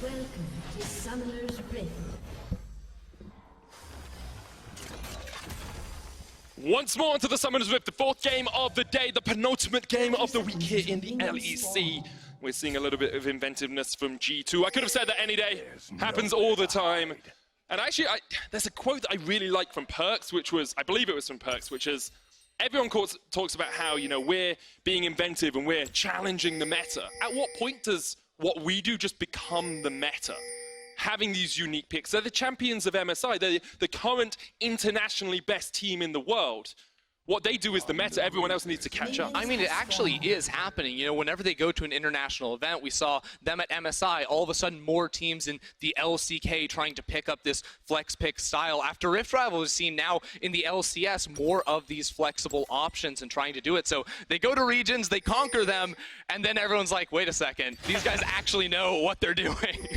Welcome to Summoner's Rift. Once more onto the Summoner's Rift, the fourth game of the day, the penultimate game of the week here in the LEC. We're seeing a little bit of inventiveness from G2. I could have said that any day. Happens all the time. And actually, there's a quote that I really like from Perks, which was, I believe it was from Perks, which is, everyone talks about how, you know, we're being inventive and we're challenging the meta. At what point does what we do just become the meta? Having these unique picks. They're the champions of MSI. They're the current internationally best team in the world. What they do is the meta. Everyone else needs to catch up. I mean, it actually is happening. You know, whenever they go to an international event, we saw them at MSI, all of a sudden more teams in the LCK trying to pick up this flex pick style. After Rift Rival, we've seen now in the LCS more of these flexible options and trying to do it. So they go to regions, they conquer them, and then everyone's like, wait a second, these guys actually know what they're doing.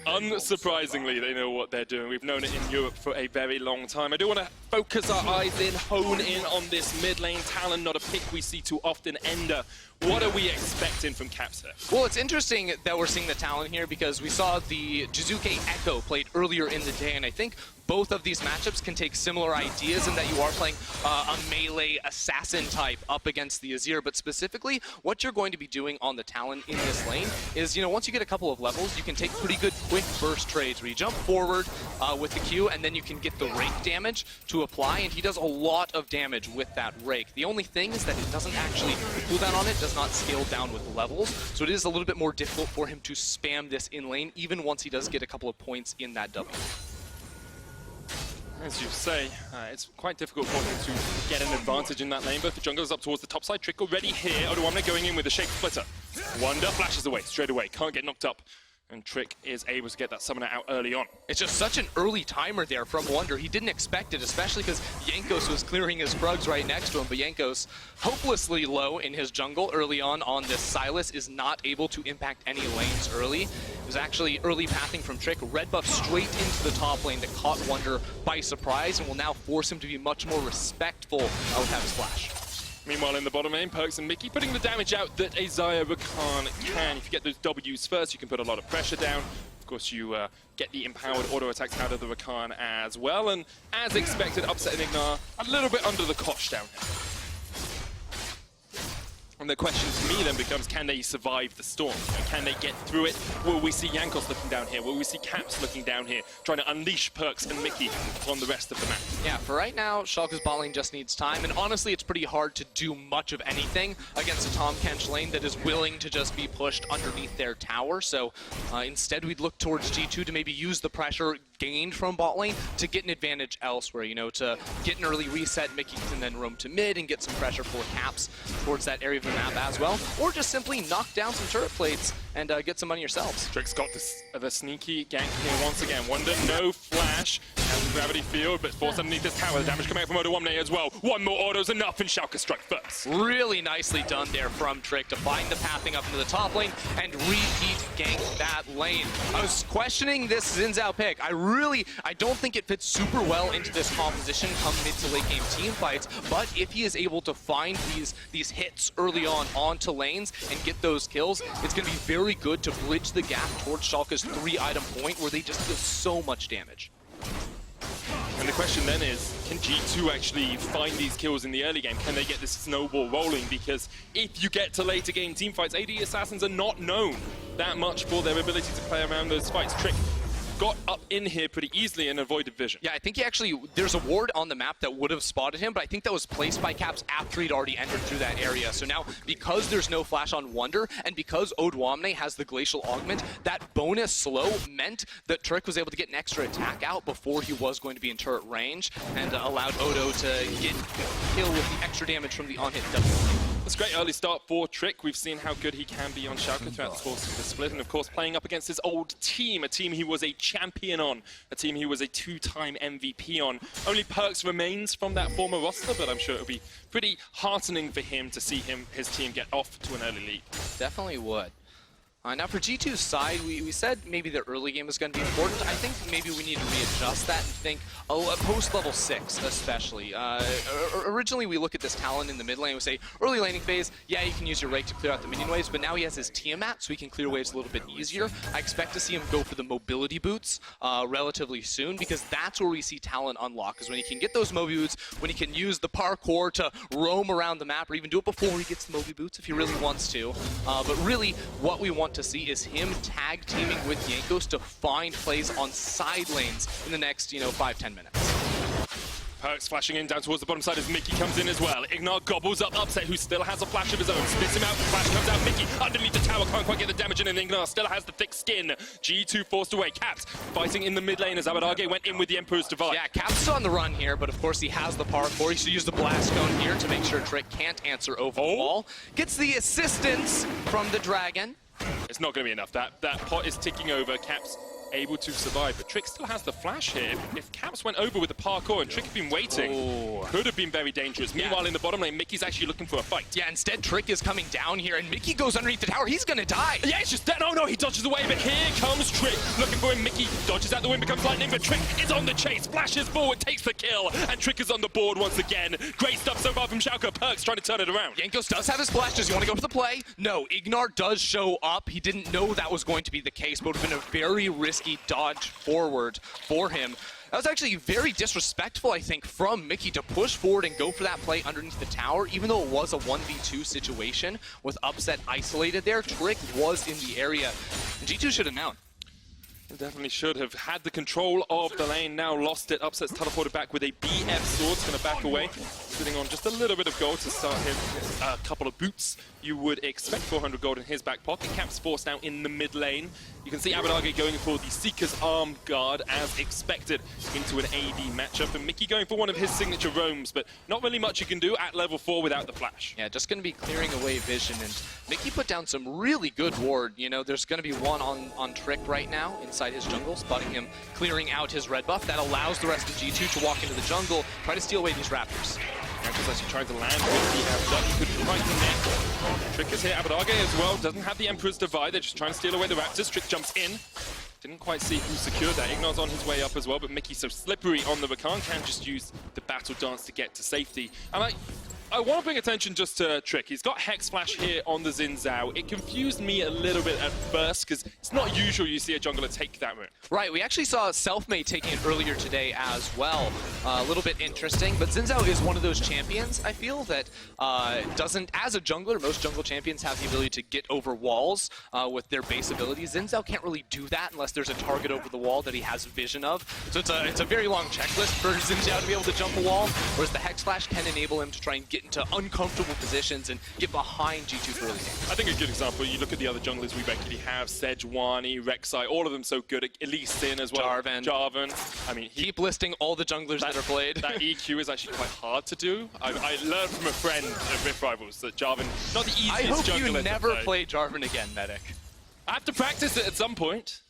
Unsurprisingly, they know what they're doing. We've known it in Europe for a very long time. I do want to focus our eyes in, hone in on this mid lane. Talon, not a pick we see too often. Ender, what are we expecting from Caps here? Well, it's interesting that we're seeing the Talon here because we saw the Jizuke Echo played earlier in the day, and I think both of these matchups can take similar ideas in that you are playing a melee assassin type up against the Azir, but specifically what you're going to be doing on the Talon in this lane is, you know, once you get a couple of levels, you can take pretty good quick burst trades where you jump forward with the Q and then you can get the rake damage to apply, and he does a lot of damage with that rake. The only thing is that it doesn't actually, the cooldown on it does not scale down with the levels, so it is a little bit more difficult for him to spam this in lane even once he does get a couple of points in that W. As you say, it's quite difficult for him to get an advantage in that lane, but the jungler's up towards the top side. Trick already here. Odoamne going in with a shake splitter. Wonder flashes away straight away. Can't get knocked up. And Trick is able to get that summoner out early on. It's just such an early timer there from Wonder. He didn't expect it, especially because Jankos was clearing his Krugs right next to him. But Jankos, hopelessly low in his jungle early on this Sylas, is not able to impact any lanes early. It was actually early pathing from Trick. Red buff straight into the top lane that caught Wonder by surprise and will now force him to be much more respectful of that splash. Meanwhile, in the bottom lane, Perks and Mickey putting the damage out that a Xayah Rakan can. If you get those Ws first, you can put a lot of pressure down. Of course, you get the empowered auto attacks out of the Rakan as well. And as expected, Upset and Ignar a little bit under the cosh down here. And the question to me then becomes, can they survive the storm? And can they get through it? Will we see Jankos looking down here? Will we see Caps looking down here, trying to unleash Perks and Mickey on the rest of the map? Yeah, for right now, Schalke's bot lane just needs time, and honestly, it's pretty hard to do much of anything against a Tahm Kench lane that is willing to just be pushed underneath their tower. So instead, we'd look towards G2 to maybe use the pressure gained from bot lane to get an advantage elsewhere, you know, to get an early reset. Mickey can then roam to mid and get some pressure for Caps towards that area of the map as well, or just simply knock down some turret plates and get some money yourselves. Trick's got the sneaky gank here once again. Wonder, no flash, has the gravity field, but forced underneath this tower. The damage coming out from Odoamne as well. One more auto's enough, and Schalke strike first. Really nicely done there from Trick to find the pathing up into the top lane and repeat gank that lane. I was questioning this Xin Zhao pick. I don't think it fits super well into this composition come mid to late game team fights, but if he is able to find these hits early on onto lanes and get those kills, it's going to be very good to bridge the gap towards Schalke's 3-item point where they just deal so much damage. And the question then is, can G2 actually find these kills in the early game? Can they get this snowball rolling? Because if you get to later game teamfights, AD Assassins are not known that much for their ability to play around those fights. Trick got up in here pretty easily and avoided vision. Yeah, I think there's a ward on the map that would have spotted him, but I think that was placed by Caps after he'd already entered through that area. So now, because there's no flash on Wonder, and because Odoamne has the Glacial Augment, that bonus slow meant that Trick was able to get an extra attack out before he was going to be in turret range, and allowed Odo to get kill with the extra damage from the on-hit W. It's a great early start for Trick. We've seen how good he can be on Schalke throughout the course of the split, and of course playing up against his old team, a team he was a champion on, a team he was a 2-time MVP on. Only Perks remains from that former roster, but I'm sure it'll be pretty heartening for him to see his team get off to an early lead. Definitely would. Now for G2's side, we said maybe the early game is going to be important. I think maybe we need to readjust that and think post-level 6 especially. Originally we look at this Talon in the mid lane, we say early laning phase, yeah, you can use your rake to clear out the minion waves, but now he has his Tiamat, so he can clear waves a little bit easier. I expect to see him go for the mobility boots relatively soon, because that's where we see Talon unlock, is when he can get those Moby boots, when he can use the parkour to roam around the map, or even do it before he gets the Moby boots if he really wants to. But really, what we want to see is him tag teaming with Jankos to find plays on side lanes in the next, 5-10 minutes. Perks flashing in down towards the bottom side as Mickey comes in as well. Ignar gobbles up Upset, who still has a flash of his own. Spits him out, flash comes out. Mickey underneath the tower, can't quite get the damage in, and Ignar still has the thick skin. G2 forced away. Caps fighting in the mid lane as Abadage went in with the Emperor's Divide. Yeah, Caps is on the run here, but of course he has the parkour. He should use the blast cone here to make sure Trick can't answer over the wall. Gets the assistance from the dragon. It's not going to be enough. That pot is ticking over. Caps able to survive, but Trick still has the flash here. If Caps went over with the parkour and Trick had been waiting, could have been very dangerous. Meanwhile, in the bottom lane, Mickey's actually looking for a fight. Yeah, instead Trick is coming down here, and Mickey goes underneath the tower. He's gonna die. Yeah, it's just dead. Oh no, he dodges away, but here comes Trick. Looking for him. Mickey dodges out the wind, becomes lightning, but Trick is on the chase. Flashes forward, takes the kill, and Trick is on the board once again. Great stuff so far from Schalke. Perks trying to turn it around. Jankos does have his flash. Does he want to go for the play? No, Ignar does show up. He didn't know that was going to be the case, but it would have been a very risky dodge forward for him. That was actually very disrespectful, I think, from Mickey to push forward and go for that play underneath the tower, even though it was a 1v2 situation with Upset isolated there. Trick was in the area, and G2 should have known. Definitely should have had the control of the lane, now lost it. Upset's teleported back with a BF sword, it's going to back away. Sitting on just a little bit of gold to start him. A couple of boots. You would expect 400 gold in his back pocket. Caps forced now in the mid lane. You can see Abadage going for the Seeker's Arm Guard as expected into an AD matchup. And Mickey going for one of his signature roams, but not really much you can do at level 4 without the flash. Yeah, just going to be clearing away vision. And Mickey put down some really good ward. There's going to be one on Trick right now inside his jungle, spotting him clearing out his red buff. That allows the rest of G2 to walk into the jungle, try to steal away these raptors. Raptors actually trying to land with the Abadage. He couldn't quite connect. Trick is here. Abadage as well doesn't have the Emperor's Divide. They're just trying to steal away the raptors. Trick jumps in. Didn't quite see who secured that. Ignar's on his way up as well, but Mickey's so slippery on the Rakan, can just use the battle dance to get to safety. And I want to bring attention just to Trick. He's got Hex Flash here on the Xin Zhao. It confused me a little bit at first, because it's not usual you see a jungler take that route. Right, we actually saw Selfmade taking it earlier today as well. A little bit interesting, but Xin Zhao is one of those champions, I feel, that doesn't, as a jungler, most jungle champions have the ability to get over walls with their base abilities. Xin Zhao can't really do that unless there's a target over the wall that he has vision of. So it's a very long checklist for Xin Zhao to be able to jump a wall, whereas the Hex Flash can enable him to try and get into uncomfortable positions and get behind G2 for early game. I think a good example, you look at the other junglers we regularly have, Sejuani, Rek'Sai, all of them so good, Elise Sin as well. Jarvan. I mean, keep listing all the junglers that are played. That EQ is actually quite hard to do. I learned from a friend at Rift Rivals that Jarvan, not the easiest jungler to play. I hope you never play Jarvan again, Medic. I have to practice it at some point.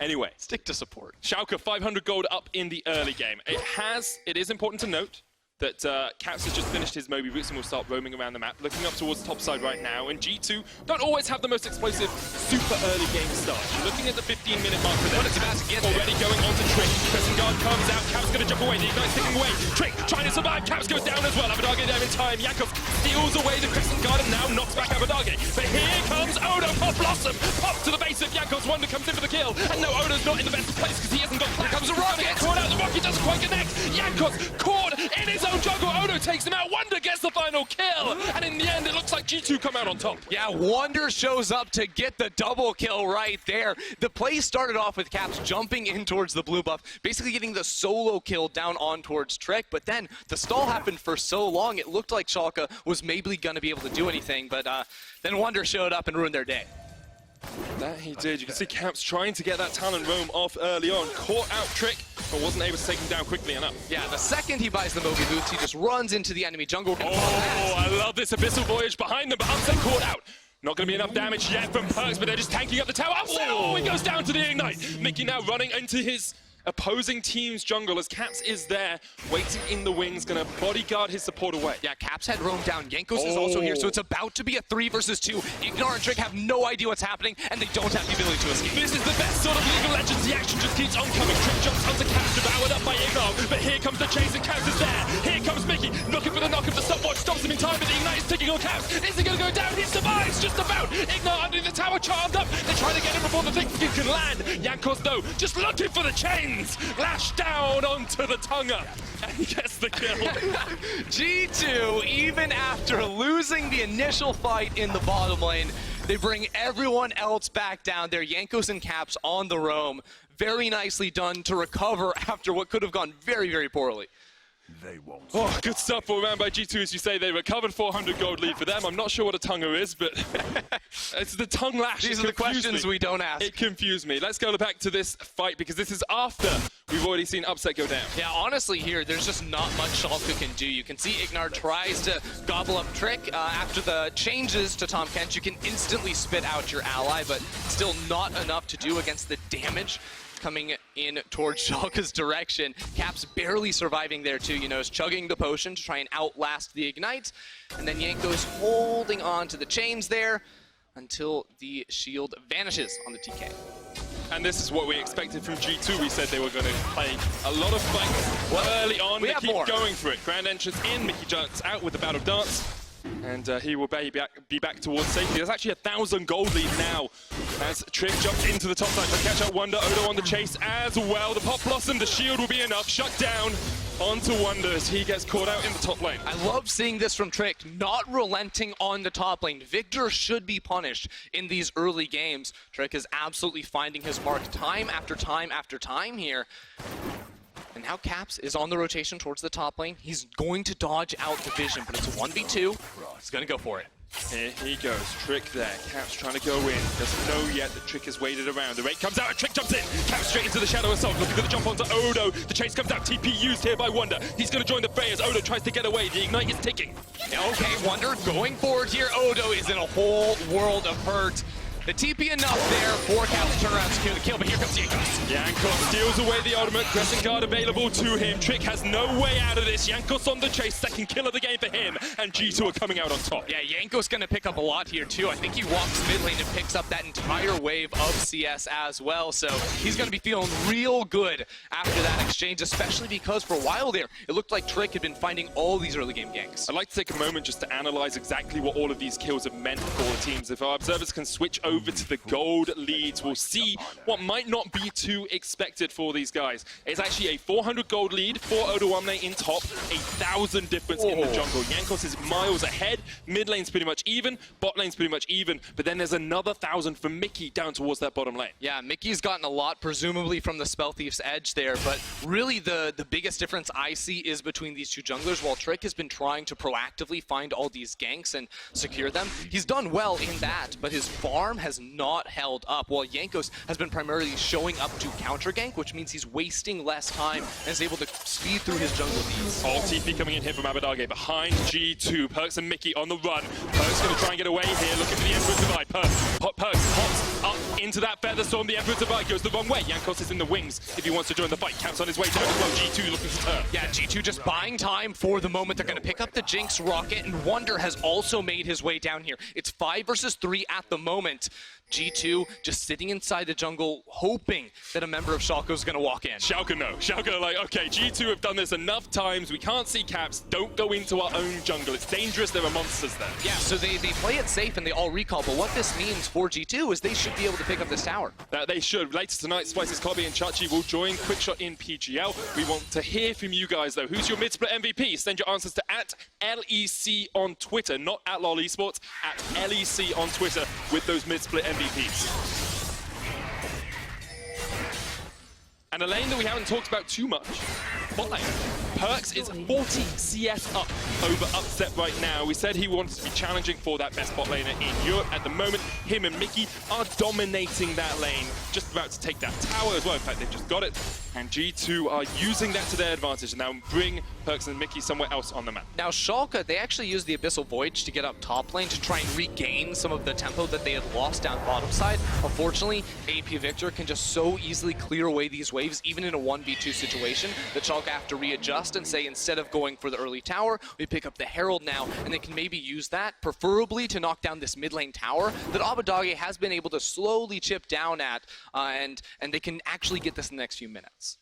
Anyway. Stick to support. Schalke 500 gold up in the early game. It is important to note that Caps has just finished his Moby Boots and will start roaming around the map, looking up towards the top side right now. And G2 don't always have the most explosive super early game start. You're looking at the 15-minute mark for them. Already going on to Trick. Pressing guard comes out. Caps going to jump away. The Ignite's sticking away. Trick trying to survive. Caps goes down as well. Abadage there in time. Yakov steals away the Crescent Guard and now knocks back Abadage. But here comes Odo. Pop Blossom. Pop to the base of Yakov's. Wonder comes in for the kill. And no, Odo's not in the best place because he hasn't got flash. Here comes a rocket. Caught out. The rocket doesn't quite connect. Yakov's caught in his own jungle. Odo takes him out. Wonder gets the final kill. And in the end, it looks like G2 come out on top. Yeah, Wonder shows up to get the double kill right there. The play started off with Caps jumping in towards the blue buff, basically getting the solo kill down on towards Trick. But then the stall happened for so long, it looked like Schalke was maybe going to be able to do anything. But then Wonder showed up and ruined their day. That he did. You can see Caps trying to get that Talon roam off early on. Caught out Trick, but wasn't able to take him down quickly enough. Yeah, the second he buys the Moby Boots, he just runs into the enemy jungle. Oh, I love this Abyssal Voyage behind them, but Upset caught out. Not going to be enough damage yet from Perks, but they're just tanking up the tower. Upset, oh, he goes down to the Ignite. Mickey now running into his opposing team's jungle as Caps is there, waiting in the wings, gonna bodyguard his support away. Yeah, Caps had roamed down. Jankos is also here, so it's about to be a 3 versus 2. Ignore and Trick have no idea what's happening, and they don't have the ability to escape. This is the best sort of League of Legends. The action just keeps on coming. Trick jumps onto Caps, devoured up by Ignore, but here comes the chase and Caps is there. Here comes Mickey, looking for the knock of the stopwatch, stops him in time, but the Ignite is ticking on Caps. Is he gonna go down? He survives, just about. Ignore under the tower, charmed up. They're trying to get him before the thing can land. Jankos, though, just looking for the chains. Lash down onto the Tunga, and he gets the kill. G2, even after losing the initial fight in the bottom lane, they bring everyone else back down there. Jankos and Caps on the roam. Very nicely done to recover after what could have gone very, very poorly. They won't. Oh, good stuff all around by G2, as you say. They recovered 400 gold lead for them. I'm not sure what a Tunga is, but it's the tongue lash. These are the questions we don't ask. It confused me. Let's go back to this fight, because this is after we've already seen Upset go down. Yeah, honestly here, there's just not much Schalke can do. You can see Ignar tries to gobble up Trick. After the changes to Tahm Kench, you can instantly spit out your ally, but still not enough to do against the damage coming in towards Schalke's direction. Caps barely surviving there too, you know, is chugging the potion to try and outlast the Ignite. And then Jankos holding on to the chains there until the shield vanishes on the TK. And this is what we expected from G2. We said they were going to play a lot of fights early on. They keep going for it. Grand entrance in, Mickey jumps out with the Battle of Dance. And he will be back towards safety. There's actually 1,000 gold lead now as Trick jumps into the top side to catch out Wonder. Odo on the chase as well. The Pop Blossom, the shield will be enough. Shut down onto Wonder as he gets caught out in the top lane. I love seeing this from Trick, not relenting on the top lane. Victor should be punished in these early games. Trick is absolutely finding his mark time after time after time here. And now Caps is on the rotation towards the top lane. He's going to dodge out the vision, but it's a 1v2. He's going to go for it. Here he goes. Trick there. Caps trying to go in. Doesn't know yet that Trick has waited around. The rate comes out and Trick jumps in. Caps straight into the Shadow Assault. Looking for the jump onto Odo. The chase comes out. TP used here by Wonder. He's going to join the fray as Odo tries to get away. The Ignite is ticking. Okay, Wonder going forward here. Odo is in a whole world of hurt. The TP enough there for Caps to turn around and secure the kill, but here comes Jankos. Jankos steals away the ultimate. Crescent Guard available to him. Trick has no way out of this. Jankos on the chase. Second kill of the game for him. And G2 are coming out on top. Yeah, Jankos going to pick up a lot here too. I think he walks mid lane and picks up that entire wave of CS as well. So he's going to be feeling real good after that exchange, especially because for a while there, it looked like Trick had been finding all these early game ganks. I'd like to take a moment just to analyze exactly what all of these kills have meant for the teams. If our observers can switch over to the gold leads, we'll see what might not be too expected for these guys. It's actually a 400 gold lead for Odoamne in top, 1,000 difference in the jungle. Jankos is miles ahead, mid lane's pretty much even, bot lane's pretty much even, but then there's another 1,000 for Mickey down towards that bottom lane. Yeah, Mickey's gotten a lot, presumably from the Spell Thief's edge there, but really the biggest difference I see is between these two junglers. While Trick has been trying to proactively find all these ganks and secure them, he's done well in that, but his farm has not held up, while Jankos has been primarily showing up to counter gank, which means he's wasting less time and is able to speed through his jungle needs. All TP coming in here from Aberdar behind G2. Perks and Mickey on the run. Perks going to try and get away here, looking for the Emperor's Divide. Perks hops up into that Feather Storm. The Emperor's Divide goes the wrong way. Jankos is in the wings if he wants to join the fight. Caps on his way down as well. G2 looking to turn. Yeah, G2 just buying time for the moment. They're going to pick up the Jinx Rocket, and Wonder has also made his way down here. It's 5 versus 3 at the moment. G2 just sitting inside the jungle, hoping that a member of Schalke is going to walk in. Schalke no. Schalke like, okay, G2 have done this enough times. We can't see Caps. Don't go into our own jungle. It's dangerous. There are monsters there. Yeah, so they play it safe and they all recall. But what this means for G2 is they should be able to pick up this tower. They should. Later tonight, Spices, Kobe, and Chachi will join Quickshot in PGL. We want to hear from you guys, though. Who's your mid-split MVP? Send your answers to @LEC on Twitter, not @LOL Esports, @LEC on Twitter with those mid-split MVPs. And a lane that we haven't talked about too much bot lane. Perks is 40 CS up over Upset right now. We said he wanted to be challenging for that best bot laner in Europe. At the moment, him and Mickey are dominating that lane, just about to take that tower as well. In fact, they've just got it. And G2 are using that to their advantage and now bring Perks and Mickey somewhere else on the map. Now Schalke, they actually used the Abyssal Void to get up top lane to try and regain some of the tempo that they had lost down bottom side. Unfortunately, AP Victor can just so easily clear away these waves, even in a 1v2 situation, that Schalke have to readjust and say, instead of going for the early tower, we pick up the Herald now, and they can maybe use that, preferably to knock down this mid lane tower that Abadage has been able to slowly chip down at, and they can actually get this in the next few minutes.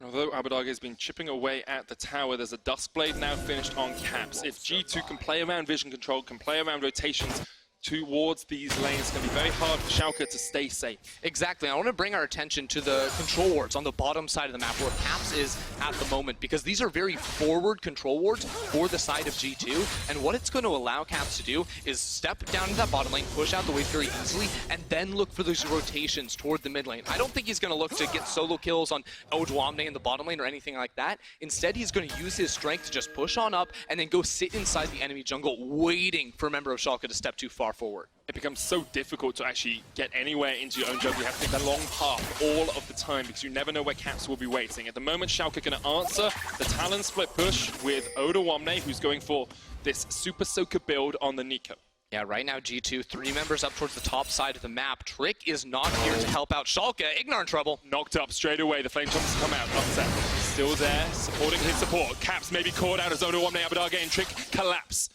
Although Abadage has been chipping away at the tower, there's a Duskblade now finished on Caps. If G2 can play around vision control, can play around rotations towards these lanes, it's going to be very hard for Schalke to stay safe. Exactly. I want to bring our attention to the control wards on the bottom side of the map where Caps is at the moment, because these are very forward control wards for the side of G2, and what it's going to allow Caps to do is step down to that bottom lane, push out the wave very easily, and then look for those rotations toward the mid lane. I don't think he's going to look to get solo kills on Ojuamne in the bottom lane or anything like that. Instead, he's going to use his strength to just push on up and then go sit inside the enemy jungle, waiting for a member of Schalke to step too far forward. It becomes so difficult to actually get anywhere into your own jungle. You have to take the long path all of the time because you never know where Caps will be waiting. At the moment, Schalke are going to answer the Talon split push with Ojuamne, who's going for this Super Soaker build on the Nico. Yeah, right now G2, 3 members up towards the top side of the map. Trick is not here to help out Schalke. Ignar in trouble. Knocked up straight away. The Flame Chompers come out. Upset. Still there, supporting his support. Caps maybe caught out as Ojuamne, Abadage, and Trick collapse.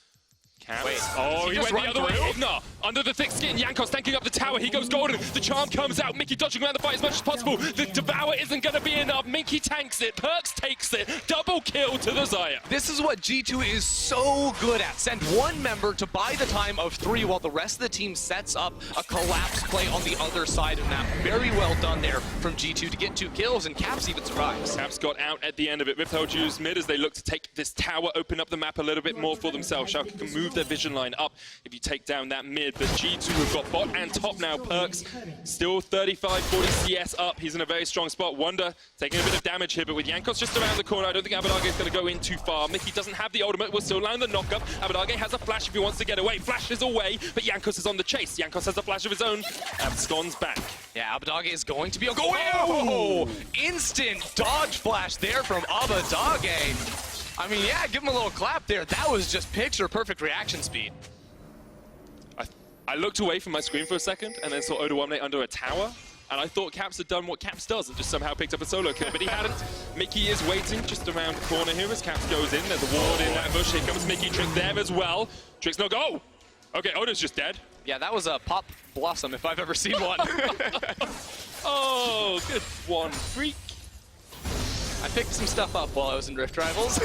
Caps. Wait, oh, he went the other way. through? Ignar under the thick skin. Yankos tanking up the tower. He goes golden. The charm comes out. Mickey dodging around the fight as much as possible. The Devour isn't going to be enough. Mickey tanks it. Perks takes it. Double kill to the Xayah. This is what G2 is so good at. Send one member to buy the time of 3 while the rest of the team sets up a collapse play on the other side of the map. Very well done there from G2 to get 2 kills, and Caps even survives. Caps got out at the end of it. Riptide used mid as they look to take this tower, open up the map a little bit more for themselves. Schalke can move their vision line up if you take down that mid, but G2 have got bot and top now. Perks still 35, 40 CS up. He's in a very strong spot. Wonder taking a bit of damage here, but with Yankos just around the corner, I don't think Abadage is going to go in too far. Mickey doesn't have the ultimate, will still land the knockup. Abadage has a flash if he wants to get away. Flashes away, but Yankos is on the chase. Yankos has a flash of his own. Absconds back. Yeah, Abadage is going to be a goal. Oh! Instant dodge flash there from Abadage. I mean, yeah, give him a little clap there. That was just picture-perfect reaction speed. I looked away from my screen for a second and then saw Ojuamne under a tower, and I thought Caps had done what Caps does and just somehow picked up a solo kill, but he hadn't. Mickey is waiting just around the corner here as Caps goes in. There's a ward in that bush. Here comes Mickey. Trick there as well. Trick's no go. Okay, Odo's just dead. Yeah, that was a pop blossom if I've ever seen one. Oh, good one, freak. I picked some stuff up while I was in Rift Rivals.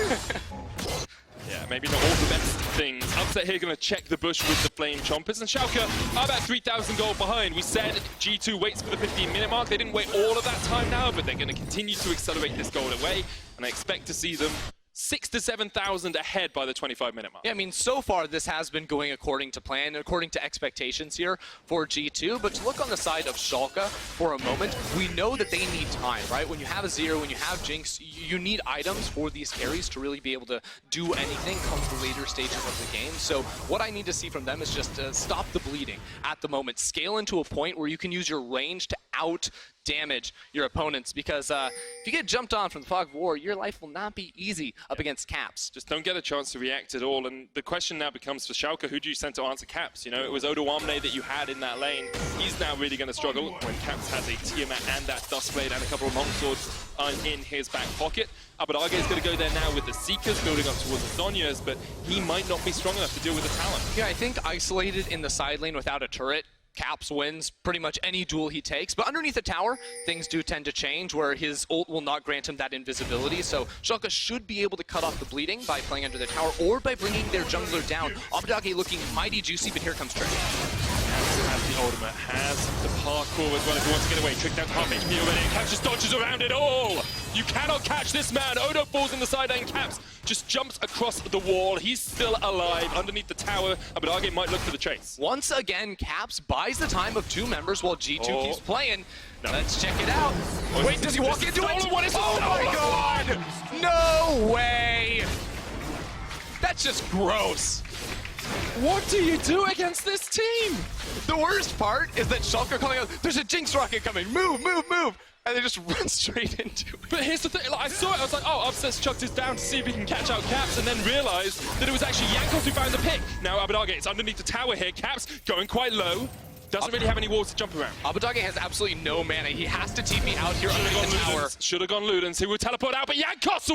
Yeah, maybe not all the best things. Upset here going to check the bush with the Flame Chompers, and Schalke are about 3,000 gold behind. We said G2 waits for the 15-minute mark. They didn't wait all of that time now, but they're going to continue to accelerate this gold away, and I expect to see them 6,000 to 7,000 ahead by the 25-minute mark. Yeah, I mean, so far this has been going according to plan, according to expectations here for G2, but to look on the side of Schalke for a moment, we know that they need time, right? When you have a Zero, when you have Jinx, you need items for these carries to really be able to do anything come the later stages of the game. So what I need to see from them is just to stop the bleeding at the moment, scale into a point where you can use your range to out damage your opponents, because if you get jumped on from the Fog of War, your life will not be easy up against Caps. Just don't get a chance to react at all, and the question now becomes for Schalke, who do you send to answer Caps? You know, it was Ojuamne that you had in that lane. He's now really going to struggle when Caps has a Tiamat and that Duskblade and a couple of longswords in his back pocket. Abadage is going to go there now with the Seekers building up towards the Zhonya's, but he might not be strong enough to deal with the Talon. Yeah, I think isolated in the side lane without a turret, Caps wins pretty much any duel he takes, but underneath the tower, things do tend to change where his ult will not grant him that invisibility, so Schalke should be able to cut off the bleeding by playing under the tower or by bringing their jungler down. Abadage looking mighty juicy, but here comes Trick. Has the ultimate, has the parkour as well if he wants to get away. Trick down to half HP already, and Caps just dodges around it all! You cannot catch this man. Odo falls in the side and Caps just jumps across the wall. He's still alive underneath the tower, but Argate might look for the chase. Once again, Caps buys the time of 2 members while G2 keeps playing. No. Let's check it out. Wait, does he walk into it? What is oh my god! No way! That's just gross. What do you do against this team? The worst part is that Schalke are calling out, there's a Jinx rocket coming, move, move, move! And they just run straight into it. But here's the thing, like, I saw it, I was like, oh, Upset's chucked his down to see if he can catch out Caps, and then realized that it was actually Jankos who found the pick. Now Abadage is underneath the tower here, Caps going quite low. Doesn't really have any walls to jump around. Abadage has absolutely no mana. He has to TP out here underneath the tower. Should have gone Ludens. He will teleport out, but Jankos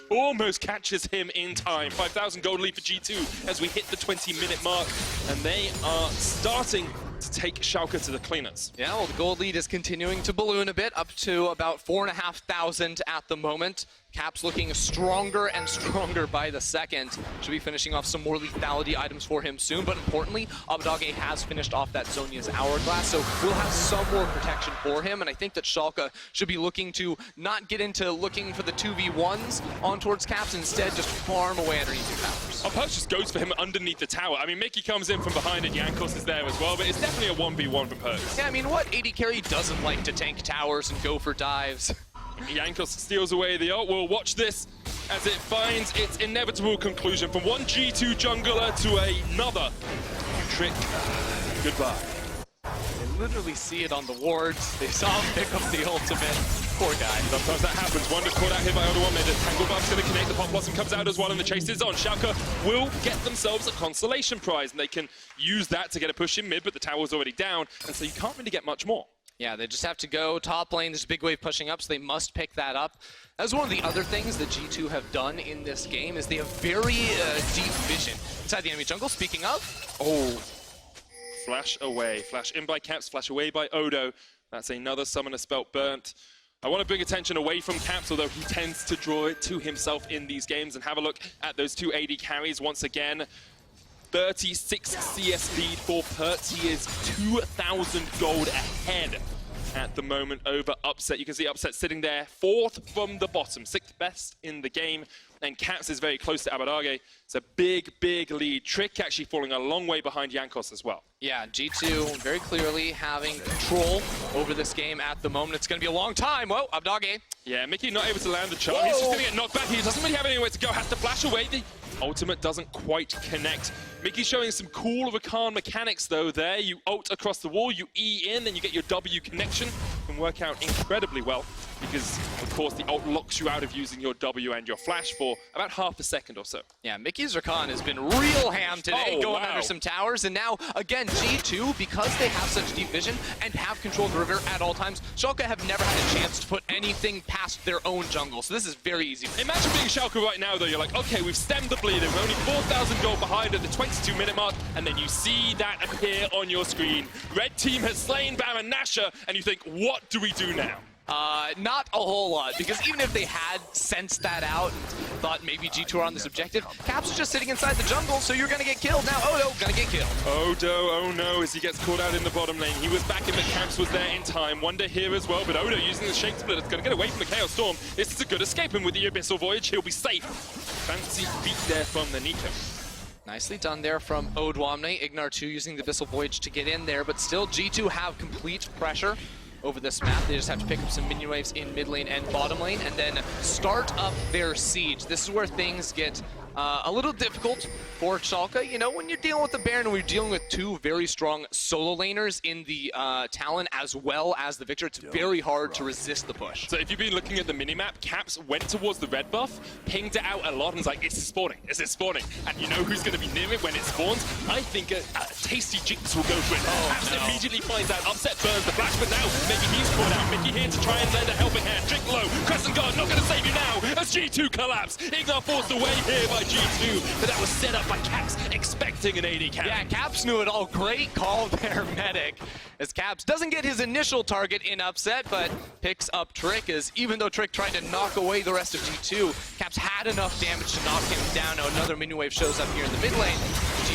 almost catches him in time. 5,000 gold lead for G2 as we hit the 20-minute mark, and they are starting to take Schalke to the cleaners. Yeah, well, the gold lead is continuing to balloon a bit, up to about 4,500 at the moment. Caps looking stronger and stronger by the second. Should be finishing off some more lethality items for him soon, but importantly, Abadage has finished off that Zhonya's Hourglass, so we'll have some more protection for him, and I think that Schalke should be looking to not get into looking for the 2v1s on towards Caps, instead just farm away underneath the towers. Purge just goes for him underneath the tower. I mean, Mickey comes in from behind and Jankos is there as well, but it's definitely a 1v1 from Purge. Yeah, I mean, what AD carry doesn't like to tank towers and go for dives? Jankos steals away the ult. We'll watch this as it finds its inevitable conclusion from one G2 jungler to another. Trick, goodbye. They literally see it on the wards. They saw him pick up the ultimate. Poor guy. Sometimes that happens. Wonder caught out here by Odo. The Tangle Buff's going to connect. The Pop Blossom comes out as well, and the chase is on. Schalke will get themselves a consolation prize, and they can use that to get a push in mid, but the tower's already down, and so you can't really get much more. Yeah, they just have to go top lane. There's a big wave pushing up, so they must pick that up. That's one of the other things that G2 have done in this game, is they have very deep vision inside the enemy jungle. Speaking of, Flash away. Flash in by Caps, flash away by Odo. That's another summoner spelt burnt. I want to bring attention away from Caps, although he tends to draw it to himself in these games, and have a look at those 2 AD carries once again. 36 CS speed for Pertz. He is 2,000 gold ahead at the moment over Upset. You can see Upset sitting there 4th from the bottom, 6th best in the game. And Caps is very close to Abadage. It's a big, big lead. Trick actually falling a long way behind Jankos as well. Yeah, G2 very clearly having control over this game at the moment. It's going to be a long time. Whoa, Abadage. Yeah, Mickey not able to land the charge. He's just going to get knocked back. He doesn't really have anywhere to go. Has to flash away. The ultimate doesn't quite connect. Mickey's showing some cool Rakan mechanics though there. You ult across the wall, you E in, then you get your W connection. Can work out incredibly well because, of course, the ult locks you out of using your W and your flash for about half a second or so. Yeah, Mickey's Rakan has been real ham today, going under some towers. And now, again, G2, because they have such deep vision and have control of the river at all times, Schalke have never had a chance to put anything past their own jungle. So this is very easy. Imagine being Schalke right now, though. You're like, okay, we've stemmed the bleeding. We're only 4,000 gold behind at the 22-minute mark, and then you see that appear on your screen. Red team has slain Baron Nashor, and you think, what do we do now? Not a whole lot, because even if they had sensed that out and thought maybe G2 are on this objective, Caps is just sitting inside the jungle, so you're gonna get killed. Now Odo gonna get killed. Odo, oh no, as he gets caught out in the bottom lane. He was back in, but Caps was there in time. Wonder here as well, but Odo using the Shake Split, it's gonna get away from the Chaos Storm. This is a good escape, and with the Abyssal Voyage, he'll be safe. Fancy beat there from the Nico. Nicely done there from Odwamne. Ignar 2 using the Abyssal Voyage to get in there, but still G2 have complete pressure over this map. They just have to pick up some minion waves in mid lane and bottom lane and then start up their siege. This is where things get a little difficult for Schalke. You know, when you're dealing with the Baron and we're dealing with 2 very strong solo laners in the Talon as well as the Victor, it's very hard to resist the push. So if you've been looking at the minimap, Caps went towards the red buff, pinged it out a lot, and was like, it's spawning, it's spawning. And you know who's going to be near it when it spawns? I think a tasty Jinx will go for it. Caps immediately finds out, Upset burns the flash, but now maybe he's caught out. Mickey here to try and lend a helping hand. Drink low, Crescent Guard not going to save you now as G2 collapse. Ignar forced away here by G2, but that was set up by Caps, expecting an AD carry. Yeah, Caps knew it all. Great call there, Medic. As Caps doesn't get his initial target in Upset, but picks up Trick, as even though Trick tried to knock away the rest of G2, Caps had enough damage to knock him down. Now another minion wave shows up here in the mid lane.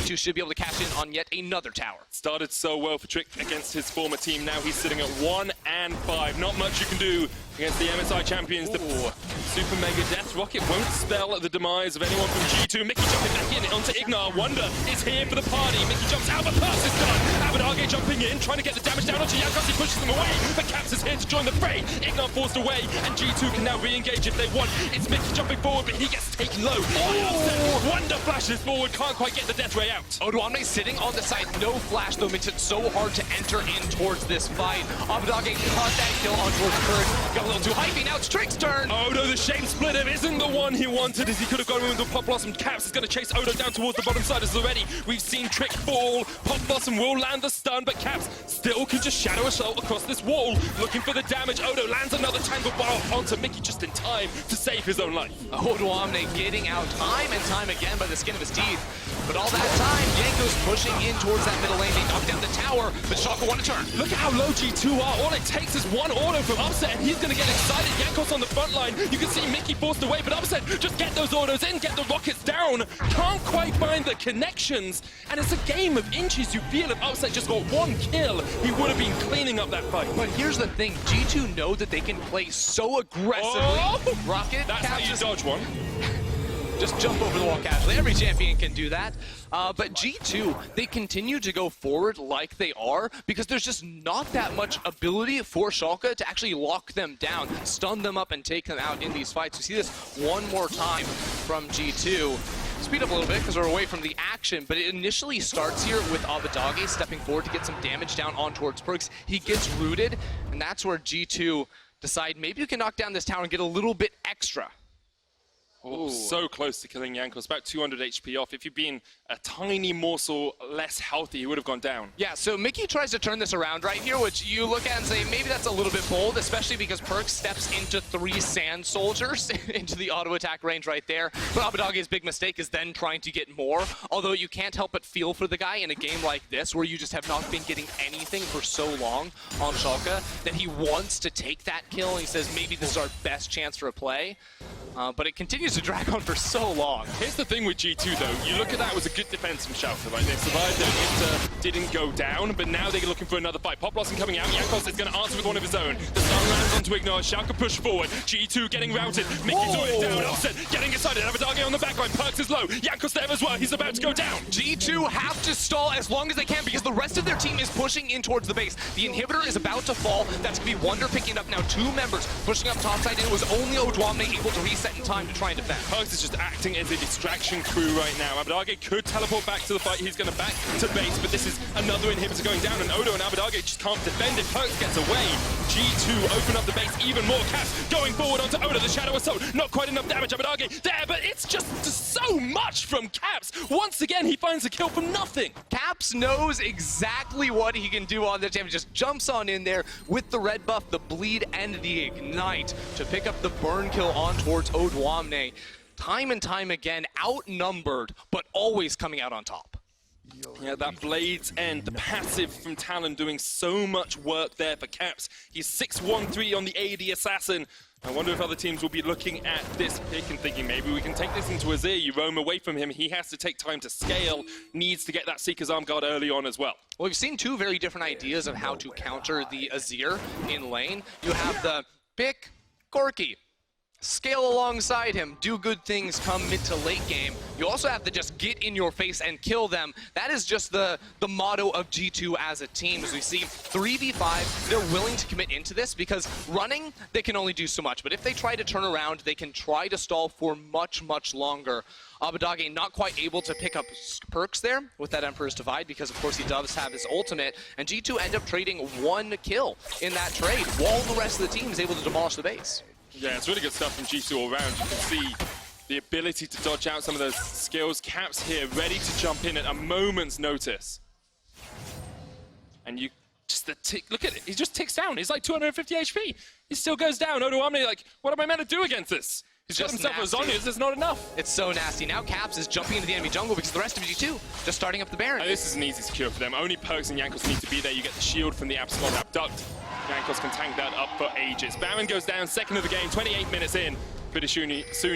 G2 should be able to cash in on yet another tower. Started so well for Trick against his former team. Now he's sitting at 1 and 5. Not much you can do against the MSI champions. The Super Mega Death Rocket won't spell the demise of anyone from G2. Mickey jumping back in onto Ignar. Wonder is here for the party. Mickey jumps out, but Perks is done. haberdar jumping in, trying to get the damage down onto Jankos. He pushes them away, but Caps is here to join the fray. Ignar forced away, and G2 can now re-engage if they want. It's Mickey jumping forward, but he gets taken low. Wonder flashes forward, can't quite get the death ray out. Odoamne sitting on the side, no flash, though makes it so hard to enter in towards this fight. haberdar caught that kill on towards Kurt. Got a little too hypey, now it's Trick's turn. Odo, the shape splitter, isn't the one he wanted, as he could have gone into Pop Blossom. Caps is going to chase Odo down towards the bottom side as already. We've seen Trick fall. Pop Blossom will land the stun, but Caps still can just shadow assault across this wall, looking for the damage. Odo lands another tangle bar onto Mickey just in time to save his own life. Odoamne getting out time and time again by the skin of his teeth. But all that time, Yanko's pushing in towards that middle lane. They knock down the tower, but Shaka won a turn. Look at how low G2 are. All it takes is one auto from Upset, and he's going to get excited. Yankos on the front line. You can see Mickey forced away, but Upset, just get those autos in, get the rockets down. Can't quite find the connections, and it's a game of inches. You feel if Upset just got one kill, he would have been cleaning up that fight. But here's the thing, G2 know that they can play so aggressively. Oh! Rocket, That's how you dodge one. Just jump over the wall casually. Every champion can do that. But G2, they continue to go forward like they are because there's just not that much ability for Schalke to actually lock them down, stun them up, and take them out in these fights. We see this one more time from G2. Speed up a little bit because we're away from the action, but it initially starts here with haberdar stepping forward to get some damage down on towards Perks. He gets rooted, and that's where G2 decide maybe you can knock down this tower and get a little bit extra. Oh, so close to killing Yankos, about 200 HP off. If you'd been a tiny morsel less healthy, he would have gone down. Yeah, so Mickey tries to turn this around right here, which you look at and say, maybe that's a little bit bold, especially because Perks steps into 3 sand soldiers into the auto attack range right there. But haberdar big mistake is then trying to get more, although you can't help but feel for the guy in a game like this, where you just have not been getting anything for so long on Schalke, that he wants to take that kill, and he says, maybe this is our best chance for a play. But it continues to drag on for so long. Here's the thing with G2 though, you look at that, it was a good defense from Schalke, right? They survived it, didn't go down, but now they're looking for another fight. Pop Blossom coming out, Yankos is going to answer with one of his own. The stun lands onto Ignar, Schalke push forward, G2 getting routed, Mickey's already down, Upset getting excited, haberdar on the back line, Perks is low, Yankos there as well, he's about to go down. G2 have to stall as long as they can because the rest of their team is pushing in towards the base. The inhibitor is about to fall, that's going to be Wonder picking up now 2 members, pushing up topside, and it was only Odoamne able to reset in time to try and defend. Perks is just acting as a distraction crew right now. haberdar could teleport back to the fight. He's going to back to base, but this is another inhibitor going down, and Odo and haberdar just can't defend it. Perks gets away. G2 open up the base even more. Caps going forward onto Odo. The shadow assault. Not quite enough damage. haberdar there, but it's just so much from Caps. Once again, he finds a kill from nothing. Caps knows exactly what he can do on the damage. Just jumps on in there with the red buff, the bleed, and the ignite to pick up the burn kill on towards Odoamne. Time and time again, outnumbered, but always coming out on top. Yeah, that Blade's End, the passive from Talon doing so much work there for Caps. He's 6-1-3 on the AD Assassin. I wonder if other teams will be looking at this pick and thinking maybe we can take this into Azir. You roam away from him. He has to take time to scale, needs to get that Seeker's Arm Guard early on as well. Well, we've seen 2 very different ideas of how to counter the Azir in lane. You have the pick Corki, scale alongside him, do good things come mid to late game. You also have to just get in your face and kill them. That is just the motto of G2 as a team. As we see 3v5, they're willing to commit into this because running, they can only do so much. But if they try to turn around, they can try to stall for much, much longer. haberdar not quite able to pick up Perks there with that Emperor's Divide because, of course, he does have his ultimate. And G2 end up trading 1 kill in that trade while the rest of the team is able to demolish the base. Yeah, it's really good stuff from G2 all around. You can see the ability to dodge out some of those skills. Caps here, ready to jump in at a moment's notice. And you just the tick, look at it, he just ticks down. He's like 250 HP. He still goes down. Odoamne like, what am I meant to do against this? He's got himself a Zhonya's, there's not enough. It's so nasty. Now Caps is jumping into the enemy jungle because the rest of G2 just starting up the Baron. And this is an easy secure for them. Only Perks and Yankos need to be there. You get the shield from the Absolute Abduct. Yankos can tank that up for ages. Baron goes down, second of the game, 28 minutes in. Pretty soon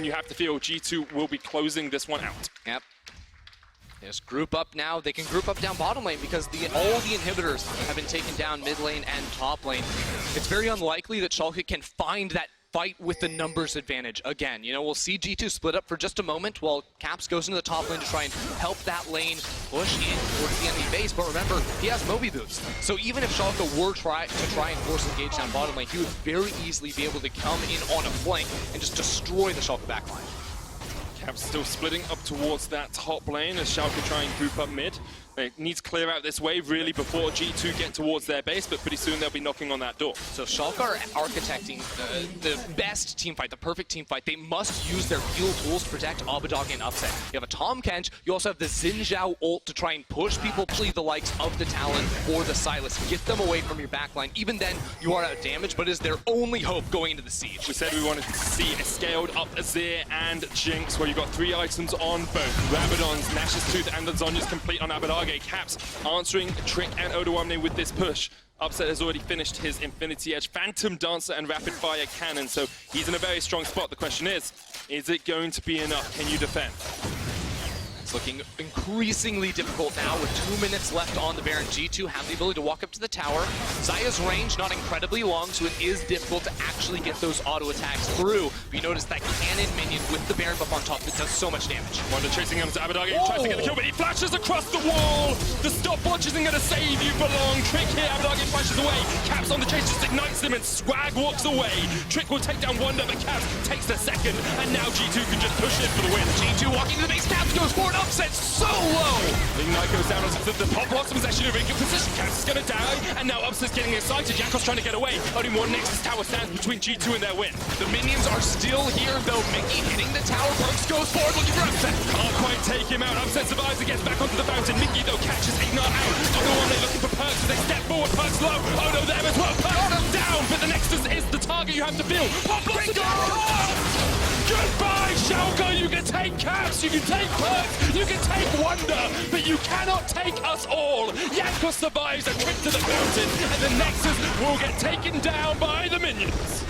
you have to feel G2 will be closing this one out. Yep. They just group up now. They can group up down bottom lane because all the inhibitors have been taken down mid lane and top lane. It's very unlikely that Schalke can find that fight with the numbers advantage again. You know, we'll see G2 split up for just a moment while Caps goes into the top lane to try and help that lane push in towards the enemy base. But remember, he has Moby boots. So even if Schalke were to try and force engage down bottom lane, he would very easily be able to come in on a flank and just destroy the Schalke backline. Caps still splitting up towards that top lane as Schalke try and group up mid. They need to clear out this wave really before G2 get towards their base, but pretty soon they'll be knocking on that door. So Schalke are architecting the best team fight, the perfect team fight. They must use their heal tools to protect Abadog and Upset. You have a Tahm Kench, you also have the Xin Zhao ult to try and push people, play the likes of the Talon or the Silas. Get them away from your backline. Even then, you are out of damage, but it is their only hope going into the siege. We said we wanted to see a scaled up Azir and Jinx, where you've got 3 items on both. Rabadon's, Nash's Tooth, and the Zonya's complete on Abadage. Caps answering Trick and Odoamne with this push. Upset has already finished his Infinity Edge, Phantom Dancer, and Rapid Fire Cannon, so he's in a very strong spot. The question is it going to be enough? Can you defend? It's looking increasingly difficult now with 2 minutes left on the Baron. G2 have the ability to walk up to the tower. Zaya's range not incredibly long, so it is difficult to actually get those auto attacks through. But you notice that cannon minion with the Baron buff on top that does so much damage. Wonder chasing him to Abadage, he tries to get the kill, but he flashes across the wall! The stopwatch isn't going to save you for long. Trick here, Abadage flashes away. Caps on the chase, just ignites him, and Swag walks away. Trick will take down Wonder, but Caps takes the second, and now G2 can just push in for the win. G2 walking to the base, Caps goes forward. Upset so low! The Ignite goes down onto the Pop Blossom is actually in a very good position. Caps is going to die, and now Upset's getting excited. Jakos trying to get away. Only one Nexus tower stands between G2 and their win. The minions are still here, though. Mickey hitting the tower. Perks goes forward, looking for Upset. Can't quite take him out. Upset survives and gets back onto the fountain. Mickey, though, catches Ignite out. Otherwise, they're looking for Perks, but they step forward. Perks low. Oh, no, there as well. Perks down, but the Nexus is the target you have to build. Pop Blossom down! Goodbye, Schalke! You can take Caps, you can take Perks, you can take Wonder, but you cannot take us all! Jakos survives a trip to the fountain, and the Nexus will get taken down by the minions!